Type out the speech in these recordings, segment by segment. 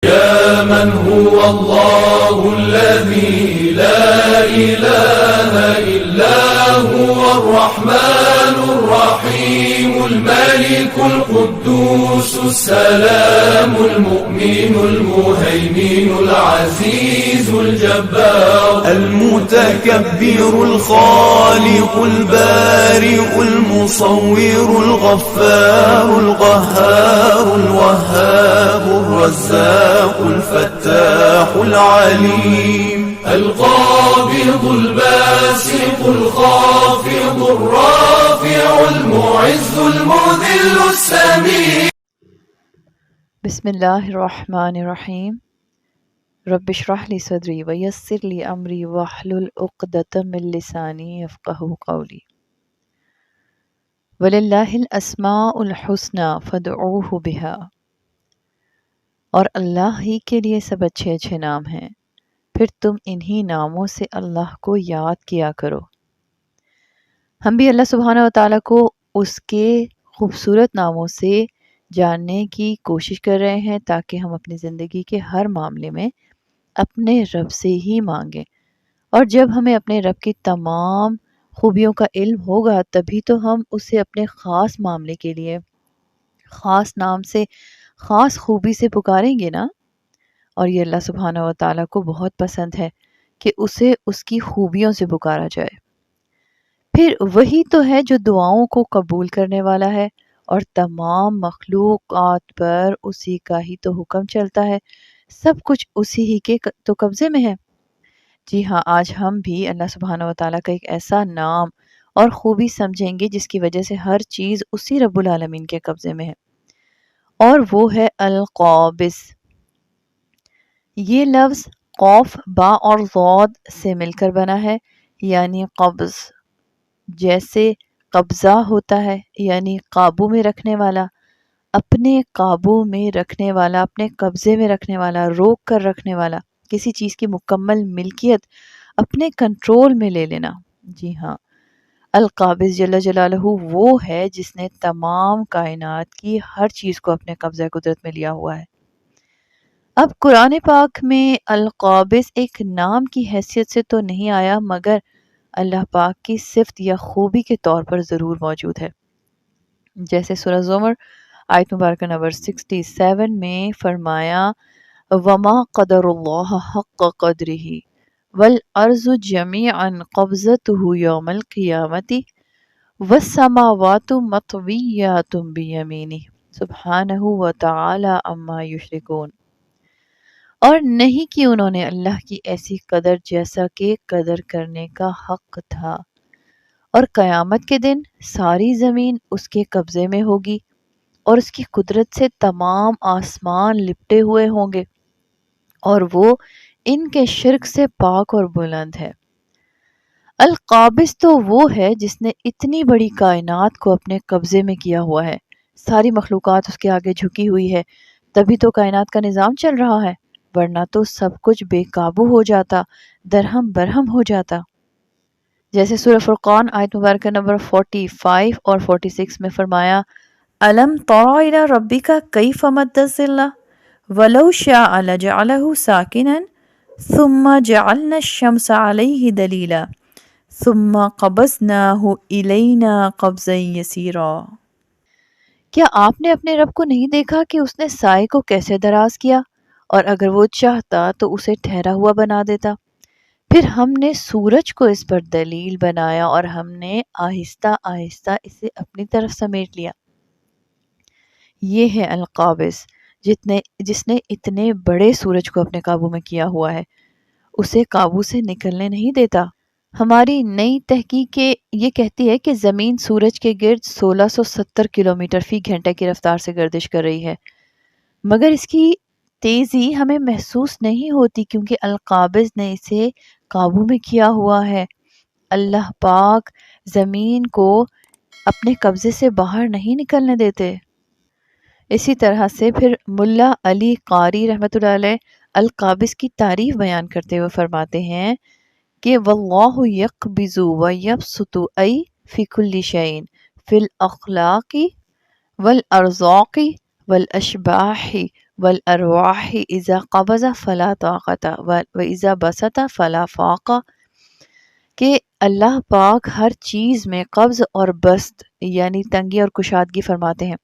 يا من هو الله الذي لا إله إلا هو الرحمن الرحيم الملك القدوس السلام المؤمن المهيمن العزيز الجبار المتكبر الخالق البارئ المصور الغفار القهار الوهاب الرزاق الفتاح العليم القابض الباسط الخافض الرافع المعز المذل السميع. بسم اللہ الرحمن الرحیم رب اشرح لی صدری ویسر لی امری واحلل عقدۃ من لسانی یفقہوا قولی وللہ الاسماء الحسنی فادعوہ بہا، اور اللہ ہی کے لیے سب اچھے اچھے نام ہیں، پھر تم انہی ناموں سے اللہ کو یاد کیا کرو۔ ہم بھی اللہ سبحانہ و تعالیٰ کو اس کے خوبصورت ناموں سے جاننے کی کوشش کر رہے ہیں تاکہ ہم اپنی زندگی کے ہر معاملے میں اپنے رب سے ہی مانگیں، اور جب ہمیں اپنے رب کی تمام خوبیوں کا علم ہوگا تبھی تو ہم اسے اپنے خاص معاملے کے لیے خاص نام سے خاص خوبی سے پکاریں گے نا۔ اور یہ اللہ سبحانہ و تعالیٰ کو بہت پسند ہے کہ اسے اس کی خوبیوں سے پکارا جائے۔ پھر وہی تو ہے جو دعاؤں کو قبول کرنے والا ہے، اور تمام مخلوقات پر اسی کا ہی تو حکم چلتا ہے، سب کچھ اسی ہی کے تو قبضے میں ہے۔ جی ہاں، آج ہم بھی اللہ سبحانہ و تعالیٰ کا ایک ایسا نام اور خوبی سمجھیں گے جس کی وجہ سے ہر چیز اسی رب العالمین کے قبضے میں ہے، اور وہ ہے القابض۔ یہ لفظ قوف با اور ضاد سے مل کر بنا ہے، یعنی قبض، جیسے قبضہ ہوتا ہے یعنی قابو میں رکھنے والا، اپنے قابو میں رکھنے والا، اپنے قبضے میں رکھنے والا، روک کر رکھنے والا، کسی چیز کی مکمل ملکیت اپنے کنٹرول میں لے لینا۔ جی ہاں، القابض جل جلالہ وہ ہے جس نے تمام کائنات کی ہر چیز کو اپنے قبضہ قدرت میں لیا ہوا ہے۔ اب قرآن پاک میں القابض ایک نام کی حیثیت سے تو نہیں آیا، مگر اللہ پاک کی صفت یا خوبی کے طور پر ضرور موجود ہے۔ جیسے سورہ زمر آیت مبارکہ نمبر 67 میں فرمایا وَمَا قَدَرُ اللَّهَ حَقَّ قَدْرِهِ وَالْأَرْضُ جَمِيعًا قَبْضَتُهُ يَوْمَ الْقِيَامَةِ وَالسَّمَاوَاتُ مَطْوِيَّاتٌ بِيَمِينِهِ سبحانہ وتعالی عما یشرکون۔ اور نہیں کہ انہوں نے اللہ کی ایسی قدر جیسا کہ قدر کرنے کا حق تھا، اور قیامت کے دن ساری زمین اس کے قبضے میں ہوگی اور اس کی قدرت سے تمام آسمان لپٹے ہوئے ہوں گے، اور وہ ان کے شرک سے پاک اور بلند ہے۔ القابض تو وہ ہے جس نے اتنی بڑی کائنات کو اپنے قبضے میں کیا ہوا ہے، ساری مخلوقات اس کے آگے جھکی ہوئی ہے، تبھی تو کائنات کا نظام چل رہا ہے، ورنہ تو سب کچھ بے قابو ہو جاتا، درہم برہم ہو جاتا۔ جیسے سورہ فرقان آیت مبارکہ نمبر 45 اور 46 میں فرمایا أَلَمْ تَرَ إِلَى رَبِّكَ كَيْفَ مَدَّ الظِّلَّ وَلَوْ شَاءَ لَجَعَلَهُ سَاكِنًا ثُمَّ جَعَلْنَا الشَّمْسَ عَلَيْهِ دَلِيلًا ثُمَّ قَبَضْنَاهُ إِلَيْنَا قَبْضًا يَسِيرًا۔ کیا آپ نے اپنے رب کو نہیں دیکھا کہ اس نے سائے کو کیسے دراز کیا، اور اگر وہ چاہتا تو اسے ٹھہرا ہوا بنا دیتا؟ پھر ہم نے سورج کو اس پر دلیل بنایا اور ہم نے آہستہ آہستہ اسے اپنی طرف سمیٹ لیا۔ یہ ہے القابض، جس نے اتنے بڑے سورج کو اپنے قابو میں کیا ہوا ہے، اسے قابو سے نکلنے نہیں دیتا۔ ہماری نئی تحقیق یہ کہتی ہے کہ زمین سورج کے گرد 1670 کلومیٹر فی گھنٹہ کی رفتار سے گردش کر رہی ہے، مگر اس کی تیزی ہمیں محسوس نہیں ہوتی کیونکہ القابض نے اسے قابو میں کیا ہوا ہے۔ اللہ پاک زمین کو اپنے قبضے سے باہر نہیں نکلنے دیتے۔ اسی طرح سے پھر ملا علی قاری رحمۃ اللہ علیہ القابض کی تعریف بیان کرتے ہوئے فرماتے ہیں کہ واللہ یقبض ویبسط ای فی کل شیء فی الاخلاق والارزاق والاشباح والارواح اذا قبض فلا طاقت واذا بسط فلا فاق، کہ اللہ پاک ہر چیز میں قبض اور بسط یعنی تنگی اور کشادگی فرماتے ہیں،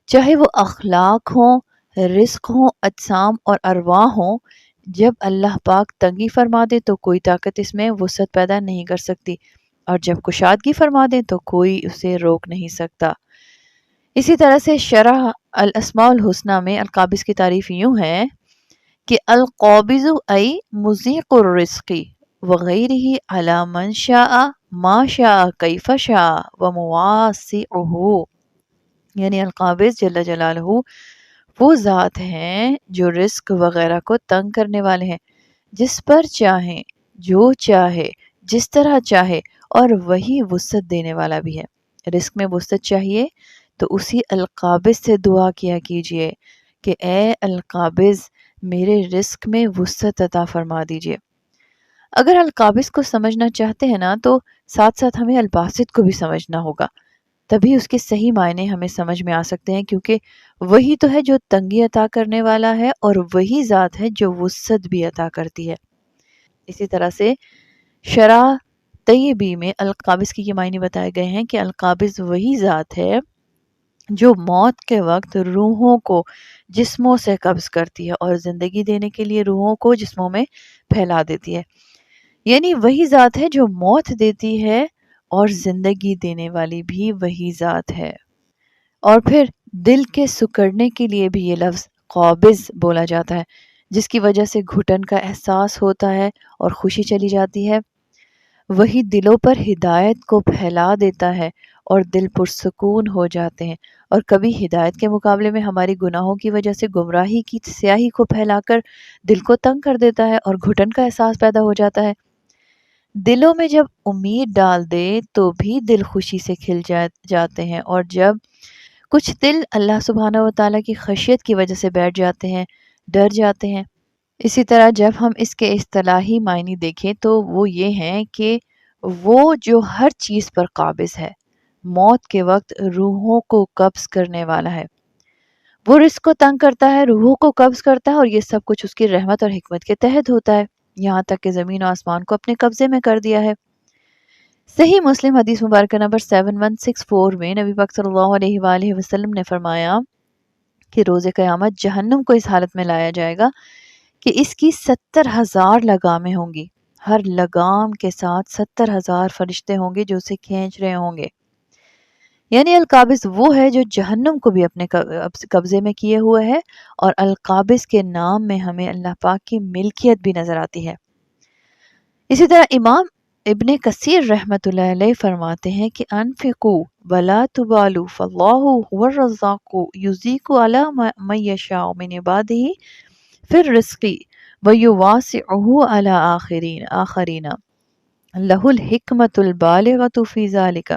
چاہے وہ اخلاق ہوں، رزق ہوں، اجسام اور ارواح ہوں۔ جب اللہ پاک تنگی فرما دے تو کوئی طاقت اس میں وسعت پیدا نہیں کر سکتی، اور جب کشادگی فرما دے تو کوئی اسے روک نہیں سکتا۔ اسی طرح سے شرح الاسماء الحسنہ میں القابض کی تعریف یوں ہے کہ القابض ای مذیق الرزق وغیرہ علی من شاء ما شاء کیف شاء ومواسعہ، یعنی القابض جل جلالہ وہ ذات ہیں جو رزق وغیرہ کو تنگ کرنے والے ہیں، جس پر چاہیں، جو چاہے، جس طرح چاہے، اور وہی وسعت دینے والا بھی ہے۔ رزق میں وسعت چاہیے تو اسی القابض سے دعا کیا کیجئے کہ اے القابض میرے رزق میں وسعت عطا فرما دیجئے۔ اگر القابض کو سمجھنا چاہتے ہیں نا تو ساتھ ساتھ ہمیں الباسط کو بھی سمجھنا ہوگا، تبھی اس کے صحیح معنی ہمیں سمجھ میں آ سکتے ہیں، کیونکہ وہی تو ہے جو تنگی عطا کرنے والا ہے اور وہی ذات ہے جو وسعت بھی عطا کرتی ہے۔ اسی طرح سے شرح طیبی میں القابض کی یہ معنی بتائے گئے ہیں کہ القابض وہی ذات ہے جو موت کے وقت روحوں کو جسموں سے قبض کرتی ہے اور زندگی دینے کے لیے روحوں کو جسموں میں پھیلا دیتی ہے، یعنی وہی ذات ہے جو موت دیتی ہے اور زندگی دینے والی بھی وہی ذات ہے۔ اور پھر دل کے سکڑنے کے لیے بھی یہ لفظ قابض بولا جاتا ہے، جس کی وجہ سے گھٹن کا احساس ہوتا ہے اور خوشی چلی جاتی ہے۔ وہی دلوں پر ہدایت کو پھیلا دیتا ہے اور دل پرسکون ہو جاتے ہیں، اور کبھی ہدایت کے مقابلے میں ہماری گناہوں کی وجہ سے گمراہی کی سیاہی کو پھیلا کر دل کو تنگ کر دیتا ہے اور گھٹن کا احساس پیدا ہو جاتا ہے۔ دلوں میں جب امید ڈال دے تو بھی دل خوشی سے کھل جاتے ہیں، اور جب کچھ دل اللہ سبحانہ و تعالیٰ کی خشیت کی وجہ سے بیٹھ جاتے ہیں، ڈر جاتے ہیں۔ اسی طرح جب ہم اس کے اصطلاحی معنی دیکھیں تو وہ یہ ہیں کہ وہ جو ہر چیز پر قابض ہے، موت کے وقت روحوں کو قبض کرنے والا ہے، وہ رزق کو تنگ کرتا ہے، روحوں کو قبض کرتا ہے، اور یہ سب کچھ اس کی رحمت اور حکمت کے تحت ہوتا ہے، یہاں تک کہ زمین و آسمان کو اپنے قبضے میں کر دیا ہے۔ صحیح مسلم حدیث مبارکہ نمبر 7164 میں نبی پاک صلی اللہ علیہ وآلہ وسلم نے فرمایا کہ روز قیامت جہنم کو اس حالت میں لایا جائے گا کہ اس کی 70,000 لگامیں ہوں گی، ہر لگام کے ساتھ 70,000 فرشتے ہوں گے جو اسے کھینچ رہے ہوں گے، یعنی القابض وہ ہے جو جہنم کو بھی اپنے قبضے میں کیے ہوئے ہے، اور القابض کے نام میں ہمیں اللہ پاک کی ملکیت بھی نظر آتی ہے۔ اسی طرح امام ابن کثیر رحمۃ اللہ علیہ فرماتے ہیں کہ انفقوا ولا تبالوا فاللہ هو الرزاق یزیق علی من یشاء من عبادہ فی الرزق ویواسعہ علی آخرین لہ الحکمۃ البالغۃ فی ذلک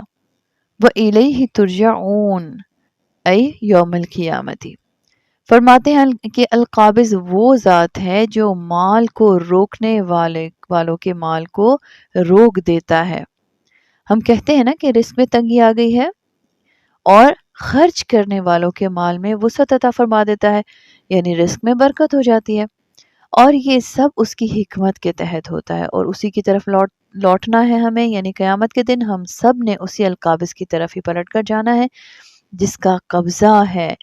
وإلیہ ترجعون ای یوم القیامت۔ فرماتے ہیں کہ القابض وہ ذات ہے جو مال کو روکنے والوں کے مال کو روک دیتا ہے۔ ہم کہتے ہیں نا کہ رزق میں تنگی آ گئی ہے، اور خرچ کرنے والوں کے مال میں وسعت عطا فرما دیتا ہے، یعنی رزق میں برکت ہو جاتی ہے، اور یہ سب اس کی حکمت کے تحت ہوتا ہے، اور اسی کی طرف لوٹنا ہے ہمیں، یعنی قیامت کے دن ہم سب نے اسی القابض کی طرف ہی پلٹ کر جانا ہے جس کا قبضہ ہے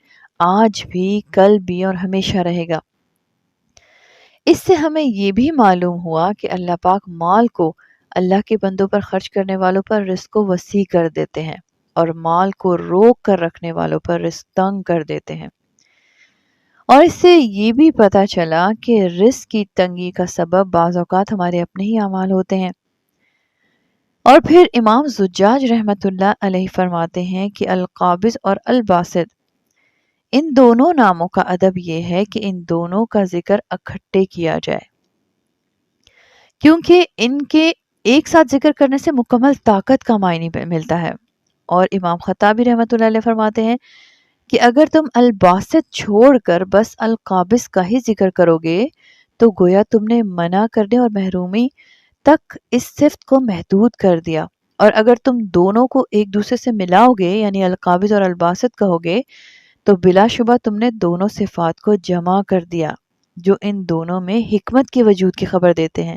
آج بھی، کل بھی، اور ہمیشہ رہے گا۔ اس سے ہمیں یہ بھی معلوم ہوا کہ اللہ پاک مال کو اللہ کے بندوں پر خرچ کرنے والوں پر رزق کو وسیع کر دیتے ہیں، اور مال کو روک کر رکھنے والوں پر رزق تنگ کر دیتے ہیں۔ اور اس سے یہ بھی پتہ چلا کہ رزق کی تنگی کا سبب بعض اوقات ہمارے اپنے ہی اعمال ہوتے ہیں۔ اور پھر امام زجاج رحمۃ اللہ علیہ فرماتے ہیں کہ القابض اور الباسط، ان دونوں ناموں کا ادب یہ ہے کہ ان دونوں کا ذکر اکٹھے کیا جائے، کیونکہ ان کے ایک ساتھ ذکر کرنے سے مکمل طاقت کا معنی ملتا ہے۔ اور امام خطابی رحمۃ اللہ علیہ فرماتے ہیں کہ اگر تم الباسط چھوڑ کر بس القابض کا ہی ذکر کرو گے تو گویا تم نے منع کرنے اور محرومی تک اس صفت کو محدود کر دیا، اور اگر تم دونوں کو ایک دوسرے سے ملاؤ گے، یعنی القابض اور الباسط کہو گے، تو بلا شبہ تم نے دونوں صفات کو جمع کر دیا جو ان دونوں میں حکمت کے وجود کی خبر دیتے ہیں۔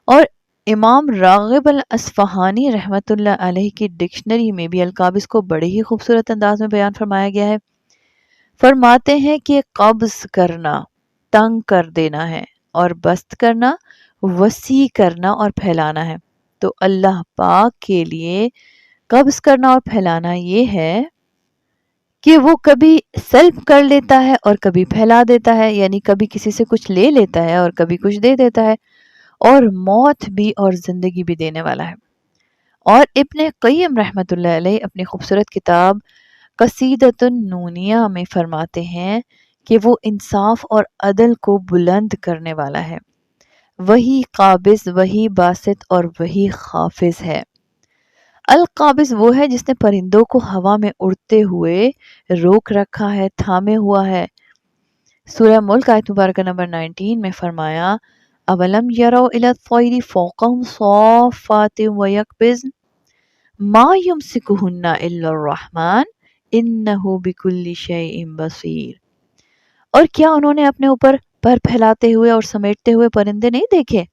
اور امام راغب الاصفہانی رحمۃ اللہ علیہ کی ڈکشنری میں بھی القابض کو بڑے ہی خوبصورت انداز میں بیان فرمایا گیا ہے۔ فرماتے ہیں کہ قبض کرنا تنگ کر دینا ہے اور بسط کرنا وسیع کرنا اور پھیلانا ہے۔ تو اللہ پاک کے لیے قبض کرنا اور پھیلانا یہ ہے کہ وہ کبھی سلب کر لیتا ہے اور کبھی پھیلا دیتا ہے، یعنی کبھی کسی سے کچھ لے لیتا ہے اور کبھی کچھ دے دیتا ہے، اور موت بھی اور زندگی بھی دینے والا ہے۔ اور ابن قیم رحمۃ اللہ علیہ اپنی خوبصورت کتاب قصیدۃ النونیہ میں فرماتے ہیں کہ وہ انصاف اور عدل کو بلند کرنے والا ہے، وہی قابض، وہی باسط اور وہی خافض ہے۔ القابض وہ ہے جس نے پرندوں کو ہوا میں اڑتے ہوئے روک رکھا ہے، تھامے ہوا ہے۔ سورہ ملک آیت مبارکہ نمبر 19 میں فرمایا اولم یروا الی الطیر فوقہم صافات ویقبضن ما یمسکہن الا الرحمن انہ بکل شیء بصیر۔ اور کیا انہوں نے اپنے اوپر پر پھیلاتے ہوئے اور سمیٹتے ہوئے پرندے نہیں دیکھے؟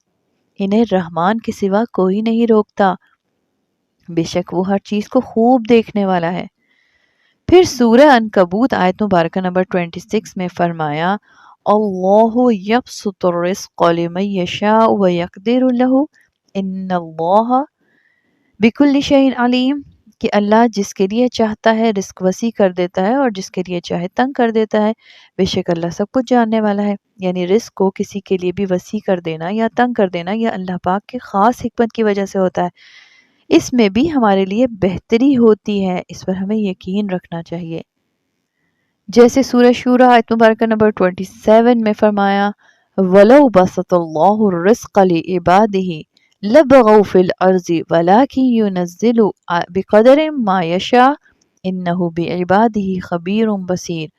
انہیں رحمان کے سوا کوئی نہیں روکتا، بے شک وہ ہر چیز کو خوب دیکھنے والا ہے۔ پھر سورہ عنکبوت آیت مبارکہ نمبر 26 میں فرمایا اللہ یبسط الرزق لمن یشاء ویقدر لہ ان اللہ بکل شیء علیم، کہ اللہ جس کے لیے چاہتا ہے رزق وسیع کر دیتا ہے اور جس کے لیے چاہے تنگ کر دیتا ہے، بے شک اللہ سب کچھ جاننے والا ہے۔ یعنی رزق کو کسی کے لیے بھی وسیع کر دینا یا تنگ کر دینا یہ اللہ پاک کے خاص حکمت کی وجہ سے ہوتا ہے، اس میں بھی ہمارے لیے بہتری ہوتی ہے، اس پر ہمیں یقین رکھنا چاہیے۔ جیسے سورہ شورى آیت مبارکہ نمبر 27 میں فرمایا وَلَوْ بَسَطَ اللَّهُ الرِّزْقَ لِعِبَادِهِ لَبَغَوْا فِي الْأَرْضِ وَلَكِنْ يُنَزِّلُ بِقَدَرٍ مَا يَشَاءُ إِنَّهُ بِعِبَادِهِ خَبِيرٌ بَصِيرٌ۔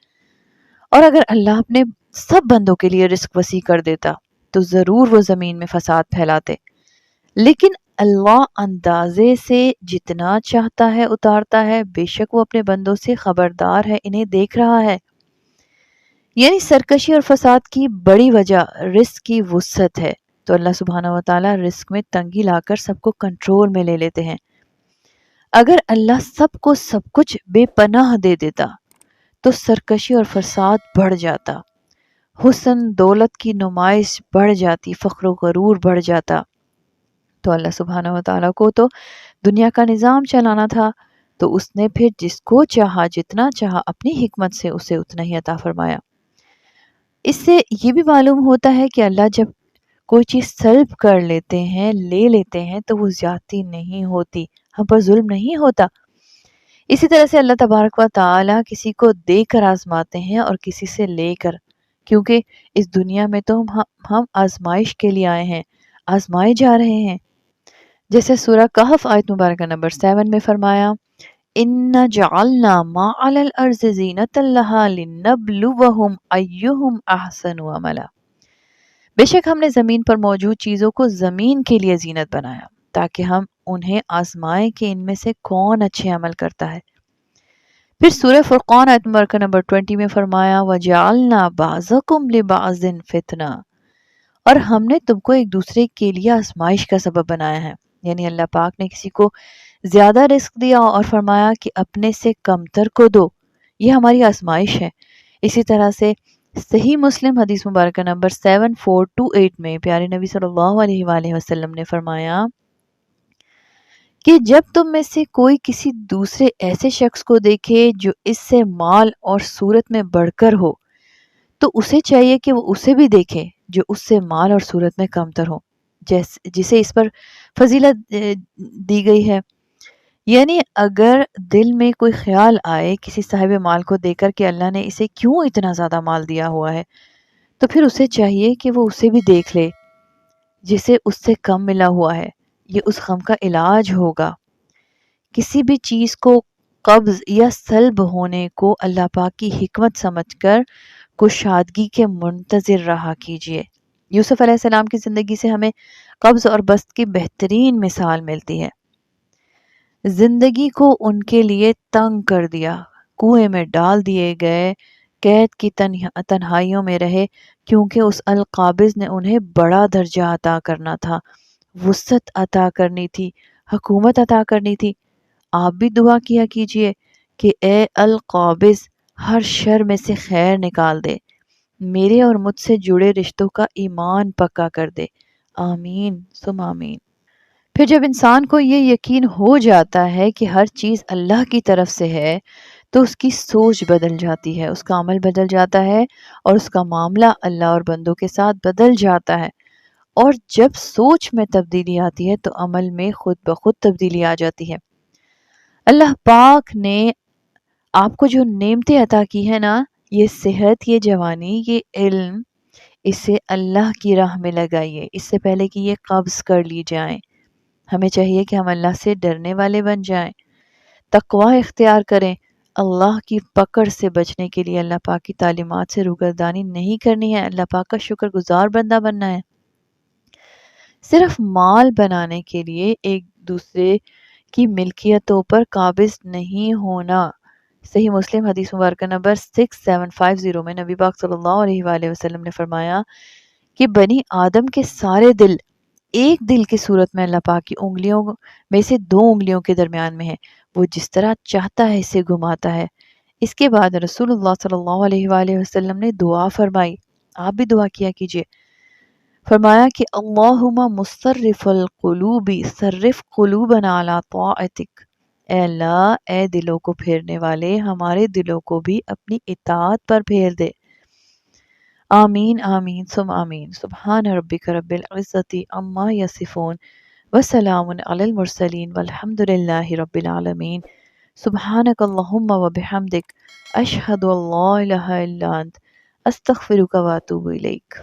اور اگر اللہ اپنے سب بندوں کے لیے رزق وسیع کر دیتا تو ضرور وہ زمین میں فساد پھیلاتے، لیکن اللہ اندازے سے جتنا چاہتا ہے اتارتا ہے، بے شک وہ اپنے بندوں سے خبردار ہے، انہیں دیکھ رہا ہے۔ یعنی سرکشی اور فساد کی بڑی وجہ رزق کی وسعت ہے، تو اللہ سبحانہ و تعالیٰ رزق میں تنگی لا کر سب کو کنٹرول میں لے لیتے ہیں۔ اگر اللہ سب کو سب کچھ بے پناہ دے دیتا تو سرکشی اور فساد بڑھ جاتا، حسن دولت کی نمائش بڑھ جاتی، فخر و غرور بڑھ جاتا۔ تو اللہ سبحانہ و تعالیٰ کو تو دنیا کا نظام چلانا تھا، تو اس نے پھر جس کو چاہا جتنا چاہا اپنی حکمت سے اسے اتنا ہی عطا فرمایا۔ اس سے یہ بھی معلوم ہوتا ہے کہ اللہ جب کوئی چیز سلب کر لیتے ہیں، لے لیتے ہیں، تو وہ زیادتی نہیں ہوتی، ہم پر ظلم نہیں ہوتا۔ اسی طرح سے اللہ تبارک و تعالیٰ کسی کو دے کر آزماتے ہیں اور کسی سے لے کر، کیونکہ اس دنیا میں تو ہم آزمائش کے لیے آئے ہیں، آزمائے جا رہے ہیں۔ جیسے سورہ کہف آیت مبارکہ نمبر 7 میں فرمایا اِنَّا جَعَلْنَا مَا عَلَى الْأَرْضِ زِينَةً لَهَا لِنَبْلُوَهُمْ أَيُّهُمْ أَحْسَنُ عَمَلًا۔ بے شک ہم نے زمین پر موجود چیزوں کو زمین کے لیے زینت بنایا تاکہ ہم انہیں آزمائیں کہ ان میں سے کون اچھے عمل کرتا ہے۔ پھر سورہ فرقان آیت مبارکہ نمبر 20 میں فرمایا وَجَعَلْنَا بَعْضَكُمْ لِبَعْضٍ فِتْنَةً، اور ہم نے تم کو ایک دوسرے کے لیے آزمائش کا سبب بنایا ہے۔ یعنی اللہ پاک نے کسی کو زیادہ رزق دیا اور فرمایا کہ اپنے سے کمتر کو دو، یہ ہماری آزمائش ہے۔ اسی طرح سے صحیح مسلم حدیث مبارکہ نمبر 7428 میں پیارے نبی صلی اللہ علیہ وآلہ وسلم نے فرمایا کہ جب تم میں سے کوئی کسی دوسرے ایسے شخص کو دیکھے جو اس سے مال اور صورت میں بڑھ کر ہو، تو اسے چاہیے کہ وہ اسے بھی دیکھے جو اس سے مال اور صورت میں کمتر ہو، جسے اس پر فضیلت دی گئی ہے۔ یعنی اگر دل میں کوئی خیال آئے کسی صاحب مال کو دیکھ کر کہ اللہ نے اسے کیوں اتنا زیادہ مال دیا ہوا ہے، تو پھر اسے چاہیے کہ وہ اسے بھی دیکھ لے جسے اس سے کم ملا ہوا ہے، یہ اس غم کا علاج ہوگا۔ کسی بھی چیز کو قبض یا سلب ہونے کو اللہ پاک کی حکمت سمجھ کر کشادگی کے منتظر رہا کیجیے۔ یوسف علیہ السلام کی زندگی سے ہمیں قبض اور بسط کی بہترین مثال ملتی ہے۔ زندگی کو ان کے لیے تنگ کر دیا، کنویں میں ڈال دیے گئے، قید کی تنہائیوں میں رہے، کیونکہ اس القابض نے انہیں بڑا درجہ عطا کرنا تھا، وسعت عطا کرنی تھی، حکومت عطا کرنی تھی۔ آپ بھی دعا کیا کیجئے کہ اے القابض ہر شر میں سے خیر نکال دے، میرے اور مجھ سے جڑے رشتوں کا ایمان پکا کر دے۔ آمین ثم آمین۔ پھر جب انسان کو یہ یقین ہو جاتا ہے کہ ہر چیز اللہ کی طرف سے ہے تو اس کی سوچ بدل جاتی ہے، اس کا عمل بدل جاتا ہے اور اس کا معاملہ اللہ اور بندوں کے ساتھ بدل جاتا ہے۔ اور جب سوچ میں تبدیلی آتی ہے تو عمل میں خود بخود تبدیلی آ جاتی ہے۔ اللہ پاک نے آپ کو جو نعمتیں عطا کی ہیں نا، یہ صحت، یہ جوانی، یہ علم، اسے اللہ کی راہ میں لگائیے اس سے پہلے کہ یہ قبض کر لی جائیں۔ ہمیں چاہیے کہ ہم اللہ سے ڈرنے والے بن جائیں، تقوی اختیار کریں، اللہ کی پکڑ سے بچنے کے لیے اللہ پاک کی تعلیمات سے روگردانی نہیں کرنی ہے، اللہ پاک کا شکر گزار بندہ بننا ہے۔ صرف مال بنانے کے لیے ایک دوسرے کی ملکیتوں پر قابض نہیں ہونا۔ صحیح مسلم حدیث مبارکہ نمبر 6750 میں نبی پاک صلی اللہ علیہ وآلہ وسلم نے فرمایا کہ بنی آدم کے سارے دل ایک دل کی صورت میں اللہ پاک کی انگلیوں میں سے 2 انگلیوں کے درمیان میں ہے، وہ جس طرح چاہتا ہے اسے گھماتا ہے۔ اس کے بعد رسول اللہ صلی اللہ علیہ وآلہ وسلم نے دعا فرمائی، آپ بھی دعا کیا کیجئے۔ فرمایا کہ اللہم مصرف القلوب صرف قلوبنا علی طاعتک، اے اللہ، اے دلوں کو پھیرنے والے، ہمارے دلوں کو بھی اپنی اطاعت پر پھیر دے۔ آمین آمین ثم آمین۔ سبحان ربک رب العزت عما یصفون وسلام علی المرسلین والحمد للہ رب العالمین۔ سبحانک اللہم وبحمدک، اشہد ان لا الہ الا انت، استغفرک واتوب الیک۔